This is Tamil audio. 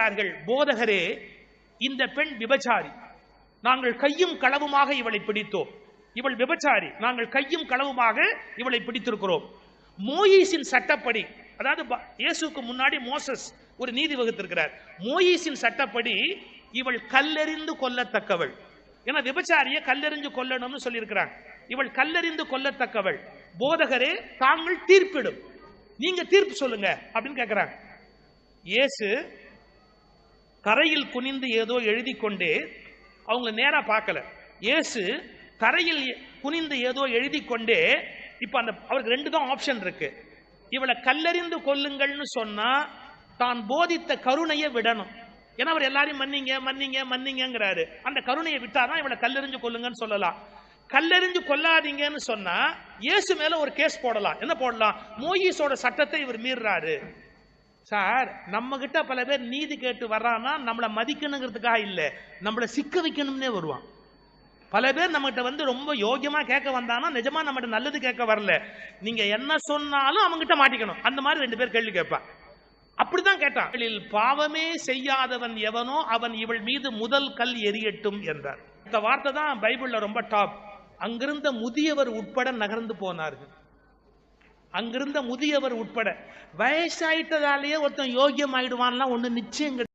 கேட்கிறார்கள், போதகரே, இந்த பெண் விபச்சாரி, நாங்கள் கையும் களவுமாக இவளை பிடித்தோம். இவள் விபச்சாரி, நாங்கள் கையும் களவுமாக இவளை பிடித்திருக்கிறோம். மோயிசின் சட்டப்படி, அதாவது இயேசுக்கு முன்னாடி மோசஸ் ஒரு நீதி வகுத்திருக்கிறார். மோயிசின் சட்டப்படி இவள் கல்லெறிந்து கொல்லத்தக்கவள். ஏன்னா விபச்சாரிய கல்லெறிஞ்சு கொல்லணும்னு சொல்லியிருக்கிறாங்க. இவள் கல்லெறிந்து கொல்லத்தக்கவள். போதகரே, தாங்கள் தீர்ப்பிடும், நீங்க தீர்ப்பு சொல்லுங்க அப்படின்னு கேட்கிறாங்க. இயேசு தரையில் குனிந்து ஏதோ எழுதி கொண்டே, அவங்க நேரா பார்க்கல, இயேசு தரையில் குனிந்து ஏதோ எழுதி கொண்டே, இப்ப அந்த அவருக்கு ரெண்டு தான் ஆப்ஷன் இருக்கு. இவளை கல்லெறிந்து கொல்லுங்கள்னு சொன்னா தான் போதித்த கருணையை விடணும். ஏன்னா அவர் எல்லாரையும் மன்னிங்க மன்னிங்க மன்னிங்கிறாரு. அந்த கருணையை விட்டாதான் இவளை கல்லெறிஞ்சு கொல்லுங்கன்னு சொல்லலாம். கல்லெறிஞ்சு கொல்லாதீங்கன்னு சொன்னா இயேசு மேல ஒரு கேஸ் போடலாம். என்ன போடலாம்? மோயிசோட சட்டத்தை இவர் மீறாரு. சார், நம்ம கிட்ட பல பேர் நீதி கேட்டு வர்றான்னா நம்மளை மதிக்கணுங்கிறதுக்காக இல்ல, நம்மளை சிக்க வைக்கணும்னே வருவான். பல பேர் நம்மகிட்ட வந்து ரொம்ப யோகியமா கேட்க வந்தானா நிஜமா நம்மகிட்ட நல்லது கேட்க வரல, நீங்க என்ன சொன்னாலும் அவங்கிட்ட மாட்டிக்கணும். அந்த மாதிரி ரெண்டு பேர் கேள்வி கேட்பான். அப்படிதான் கேட்டான். பாவமே செய்யாதவன் எவனோ அவன் இவள் மீது முதல் கல் எரியட்டும் என்றார். இந்த வார்த்தை தான் பைபிள்ல ரொம்ப டாப். அங்கிருந்த முதியவர் உட்பட நகர்ந்து போனார்கள். அங்கிருந்த முதியவர் உட்பட. வயசாயிட்டதாலேயே ஒருத்தன் யோகியம் ஆயிடுவான்லாம் ஒண்ணு நிச்சயம்